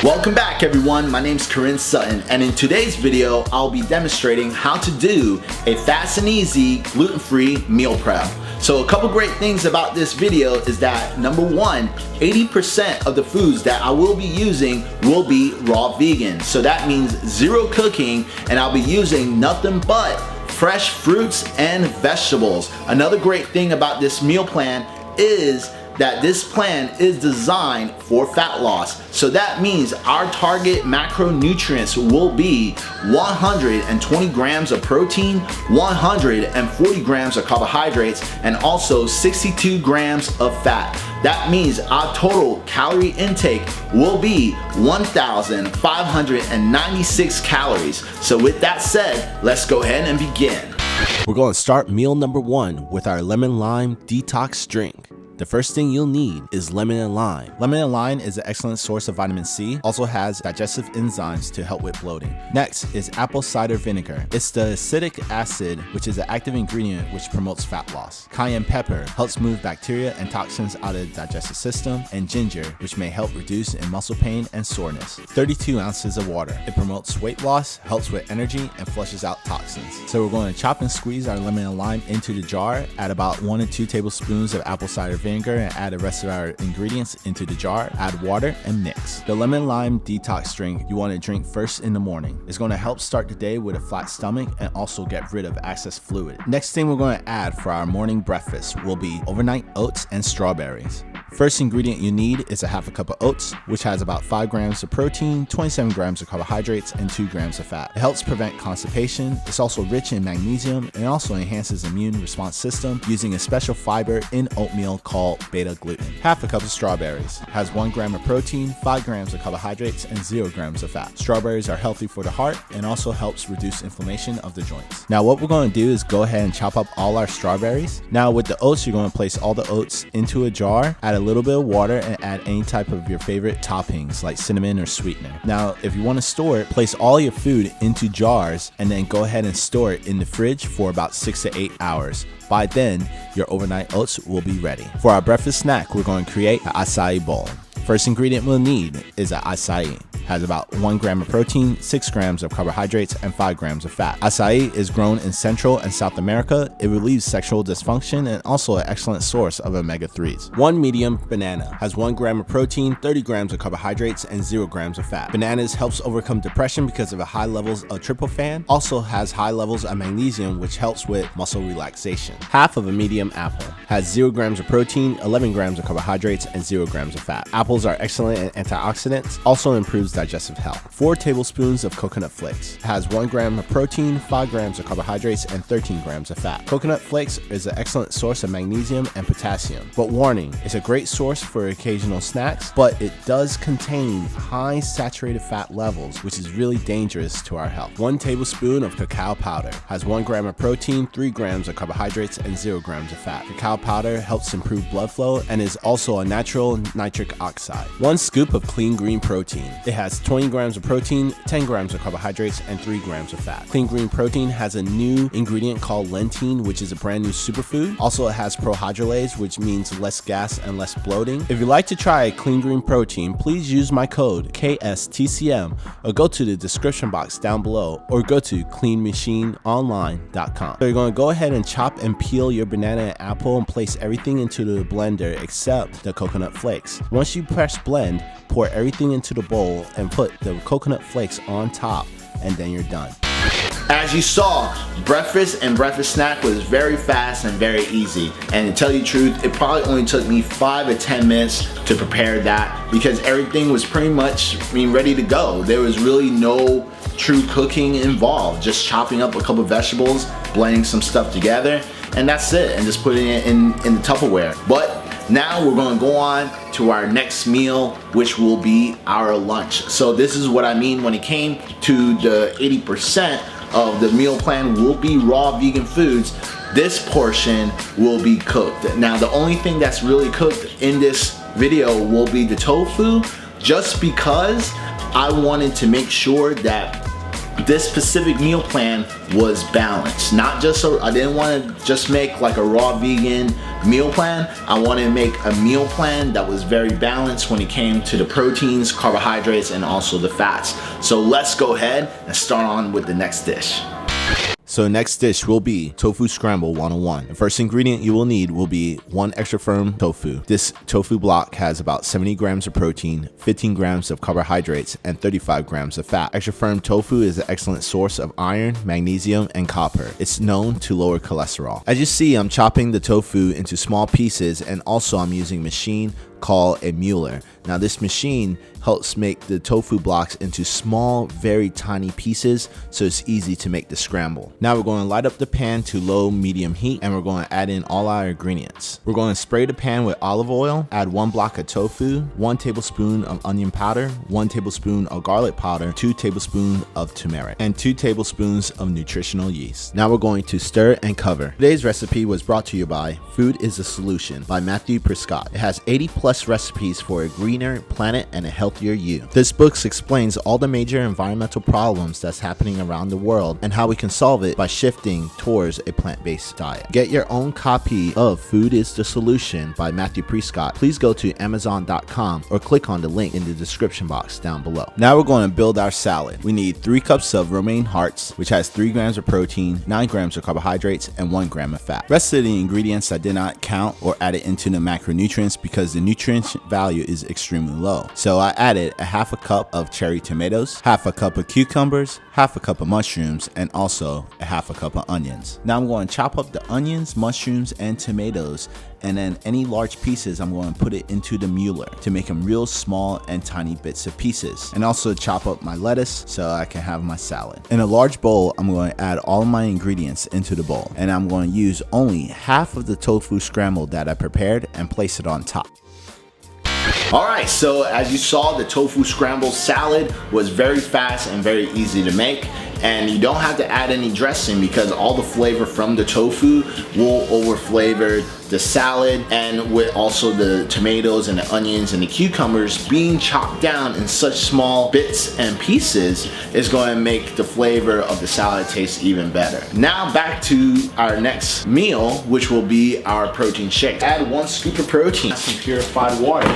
Welcome back everyone, my name's Korin Sutton, and in today's video I'll be demonstrating how to do a fast and easy gluten-free meal prep. So a couple great things about this video is that number one, 80% of the foods that I will be using will be raw vegan. So that means zero cooking, and I'll be using nothing but fresh fruits and vegetables. Another great thing about this meal plan is that this plan is designed for fat loss. So that means our target macronutrients will be 120 grams of protein, 140 grams of carbohydrates, and also 62 grams of fat. That means our total calorie intake will be 1,596 calories. So with that said, let's go ahead and begin. We're going to start meal number one with our lemon lime detox drink. The first thing you'll need is lemon and lime. Lemon and lime is an excellent source of vitamin C, also has digestive enzymes to help with bloating. Next is apple cider vinegar. It's the acidic acid, which is an active ingredient which promotes fat loss. Cayenne pepper helps move bacteria and toxins out of the digestive system, and ginger, which may help reduce in muscle pain and soreness. 32 ounces of water. It promotes weight loss, helps with energy, and flushes out toxins. So we're going to chop and squeeze our lemon and lime into the jar, add about 1 to 2 tablespoons of apple cider vinegar, and add the rest of our ingredients into the jar, add water, and mix. The lemon lime detox drink you want to drink first in the morning. It's going to help start the day with a flat stomach and also get rid of excess fluid. Next thing we're going to add for our morning breakfast will be overnight oats and strawberries. First ingredient you need is a half a cup of oats, which has about 5 grams of protein, 27 grams of carbohydrates, and 2 grams of fat. It helps prevent constipation. It's also rich in magnesium and also enhances immune response system using a special fiber in oatmeal called beta gluten. Half a cup of strawberries has 1 gram of protein, 5 grams of carbohydrates, and 0 grams of fat. Strawberries are healthy for the heart and also helps reduce inflammation of the joints. Now what we're going to do is go ahead and chop up all our strawberries. Now with the oats, you're going to place all the oats into a jar, add a little bit of water, and add any type of your favorite toppings like cinnamon or sweetener. Now if you want to store it, place all your food into jars and then go ahead and store it in the fridge for about 6 to 8 hours. By then, your overnight oats will be ready. For our breakfast snack, we're going to create an acai bowl. First ingredient we'll need is an acai. Has about 1 gram of protein, 6 grams of carbohydrates, and 5 grams of fat. Acai is grown in Central and South America. It relieves sexual dysfunction and also an excellent source of omega-3s. 1 medium banana has 1 gram of protein, 30 grams of carbohydrates, and 0 grams of fat. Bananas helps overcome depression because of the high levels of tryptophan. Also has high levels of magnesium, which helps with muscle relaxation. Half of a medium apple has 0 grams of protein, 11 grams of carbohydrates, and 0 grams of fat. Apples are excellent antioxidants, also improves digestive health. 4 tablespoons of coconut flakes has 1 gram of protein, 5 grams of carbohydrates, and 13 grams of fat. Coconut flakes is an excellent source of magnesium and potassium, but warning, it's a great source for occasional snacks, but it does contain high saturated fat levels, which is really dangerous to our health. 1 tablespoon of cacao powder has 1 gram of protein, 3 grams of carbohydrates, and 0 grams of fat. Cacao powder helps improve blood flow and is also a natural nitric oxide. 1 scoop of clean green protein. It has 20 grams of protein, 10 grams of carbohydrates, and 3 grams of fat. Clean green protein has a new ingredient called lentine, which is a brand new superfood. Also, it has prohydrolase, which means less gas and less bloating. If you'd like to try clean green protein, please use my code KSTCM or go to the description box down below or go to cleanmachineonline.com. So you're going to go ahead and chop and peel your banana and apple and place everything into the blender except the coconut flakes. Once you press blend, pour everything into the bowl and put the coconut flakes on top, and then you're done. As you saw, breakfast and breakfast snack was very fast and very easy. And to tell you the truth, it probably only took me 5 to 10 minutes to prepare that because everything was pretty much ready to go. There was really no true cooking involved. Just chopping up a couple of vegetables, blending some stuff together, and that's it. And just putting it in the Tupperware. But now we're going to go on to our next meal, which will be our lunch. So this is what I mean when it came to the 80% of the meal plan will be raw vegan foods. This portion will be cooked. Now the only thing that's really cooked in this video will be the tofu, just because I wanted to make sure that this specific meal plan was balanced. Not just I didn't want to just make like a raw vegan meal plan. I wanted to make a meal plan that was very balanced when it came to the proteins, carbohydrates, and also the fats. So let's go ahead and start on with the next dish. So next dish will be Tofu Scramble 101. The first ingredient you will need will be 1 extra firm tofu. This tofu block has about 70 grams of protein, 15 grams of carbohydrates, and 35 grams of fat. Extra firm tofu is an excellent source of iron, magnesium, and copper. It's known to lower cholesterol. As you see, I'm chopping the tofu into small pieces, and also I'm using a machine called a mueller. Now this machine helps make the tofu blocks into small, very tiny pieces, so it's easy to make the scramble. Now we're going to light up the pan to low medium heat, and we're going to add in all our ingredients. We're going to spray the pan with olive oil, add 1 block of tofu, 1 tablespoon of onion powder, 1 tablespoon of garlic powder, 2 tablespoons of turmeric, and 2 tablespoons of nutritional yeast. Now we're going to stir and cover. Today's recipe was brought to you by Food is the Solution by Matthew Prescott. It has 80+ recipes for a greener planet and a healthier you. This book explains all the major environmental problems that's happening around the world and how we can solve it by shifting towards a plant-based diet. Get your own copy of Food is the Solution by Matthew Prescott. Please go to Amazon.com or click on the link in the description box down below. Now we're going to build our salad. We need 3 cups of romaine hearts, which has 3 grams of protein, 9 grams of carbohydrates, and 1 gram of fat. Rest of the ingredients I did not count or add it into the macronutrients because the nutrient value is extremely low. So I added a half a cup of cherry tomatoes, half a cup of cucumbers, half a cup of mushrooms, and also a half a cup of onions. Now I'm going to chop up the onions, mushrooms, and tomatoes, and then any large pieces I'm going to put it into the mueller to make them real small and tiny bits of pieces, and also chop up my lettuce so I can have my salad. In a large bowl, I'm going to add all of my ingredients into the bowl, and I'm going to use only half of the tofu scramble that I prepared and place it on top. Alright, so as you saw, the tofu scramble salad was very fast and very easy to make, and you don't have to add any dressing because all the flavor from the tofu will over flavor the salad, and with also the tomatoes and the onions and the cucumbers being chopped down in such small bits and pieces is going to make the flavor of the salad taste even better. Now back to our next meal, which will be our protein shake. Add 1 scoop of protein, some purified water,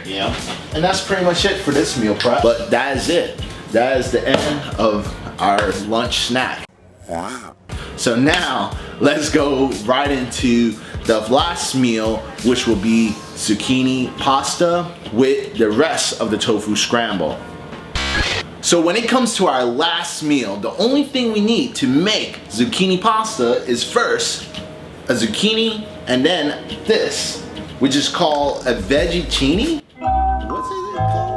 and that's pretty much it for this meal prep. But that is it. That is the end of our lunch snack. Wow. So now let's go right into the last meal, which will be zucchini pasta with the rest of the tofu scramble. So when it comes to our last meal, the only thing we need to make zucchini pasta is first a zucchini and then this, which is called a veggie-cini. What's it called?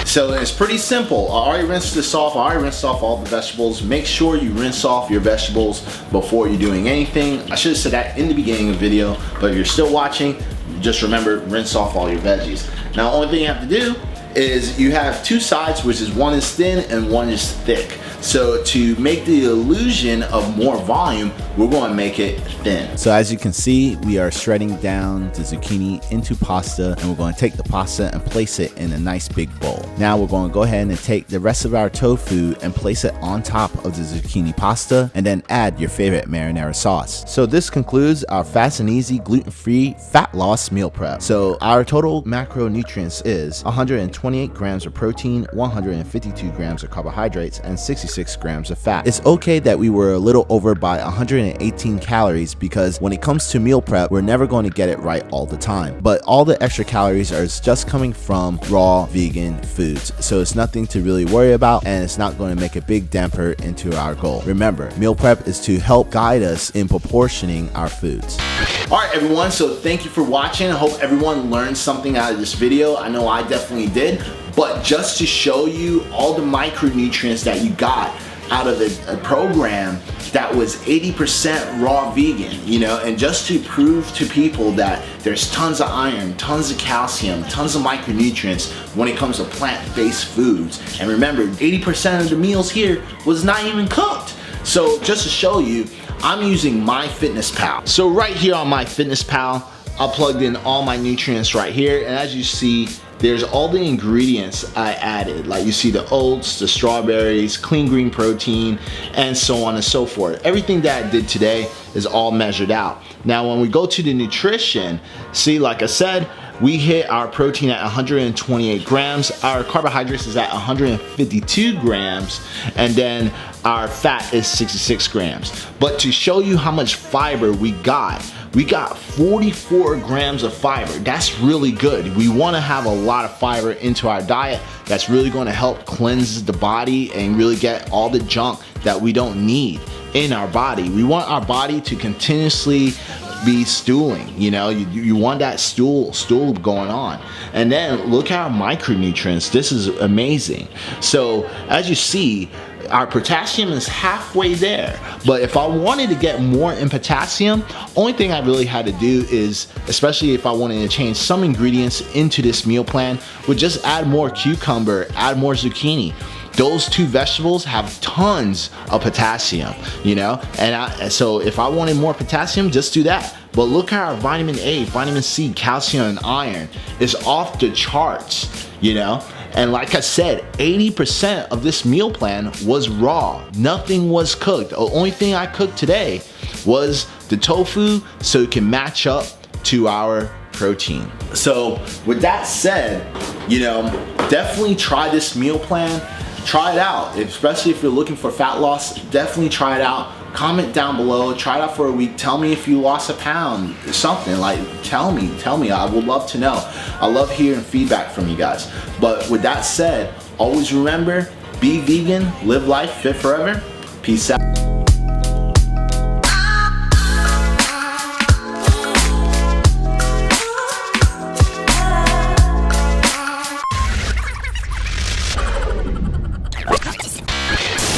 So it's pretty simple. I already rinsed this off. I already rinsed off all the vegetables. Make sure you rinse off your vegetables before you're doing anything. I should have said that in the beginning of the video, but if you're still watching, just remember, rinse off all your veggies. Now, the only thing you have to do is you have 2 sides, which is one is thin and one is thick. So to make the illusion of more volume, we're going to make it thin. So as you can see, we are shredding down the zucchini into pasta, and we're going to take the pasta and place it in a nice big bowl. Now we're going to go ahead and take the rest of our tofu and place it on top of the zucchini pasta, and then add your favorite marinara sauce. So this concludes our fast and easy gluten-free fat loss meal prep. So our total macronutrients is 128 grams of protein, 152 grams of carbohydrates, and 66 grams of fat. It's okay that we were a little over by 118 calories because when it comes to meal prep, we're never going to get it right all the time. But all the extra calories are just coming from raw vegan foods. So it's nothing to really worry about, and it's not going to make a big damper into our goal. Remember, meal prep is to help guide us in proportioning our foods. Alright everyone, so thank you for watching. I hope everyone learned something out of this video. I know I definitely did. But just to show you all the micronutrients that you got out of a program that was 80% raw vegan, and just to prove to people that there's tons of iron, tons of calcium, tons of micronutrients when it comes to plant-based foods. And remember, 80% of the meals here was not even cooked. So just to show you, I'm using MyFitnessPal. So right here on MyFitnessPal, I plugged in all my nutrients right here, and as you see, there's all the ingredients I added. Like you see the oats, the strawberries, clean green protein, and so on and so forth. Everything that I did today is all measured out. Now when we go to the nutrition, see, like I said, we hit our protein at 128 grams, our carbohydrates is at 152 grams, and then our fat is 66 grams. But to show you how much fiber we got 44 grams of fiber. That's really good. We wanna have a lot of fiber into our diet. That's really gonna help cleanse the body and really get all the junk that we don't need in our body. We want our body to continuously be stooling, you know, you want that stool going on. And then look at our micronutrients. This is amazing. So as you see, our potassium is halfway there. But if I wanted to get more in potassium, only thing I really had to do is, especially if I wanted to change some ingredients into this meal plan, would just add more cucumber, add more zucchini. Those two vegetables have tons of potassium, you know, and so if I wanted more potassium, just do that. But look at our vitamin A, vitamin C, calcium, and iron. It's off the charts, you know. And like I said, 80% of this meal plan was raw. Nothing was cooked. The only thing I cooked today was the tofu so it can match up to our protein. So with that said, you know, definitely try this meal plan. Try it out, especially if you're looking for fat loss. Definitely try it out. Comment down below, try it out for a week. Tell me if you lost a pound, something like, tell me, I would love to know. I love hearing feedback from you guys. But with that said, always remember, be vegan, live life, fit forever. Peace out.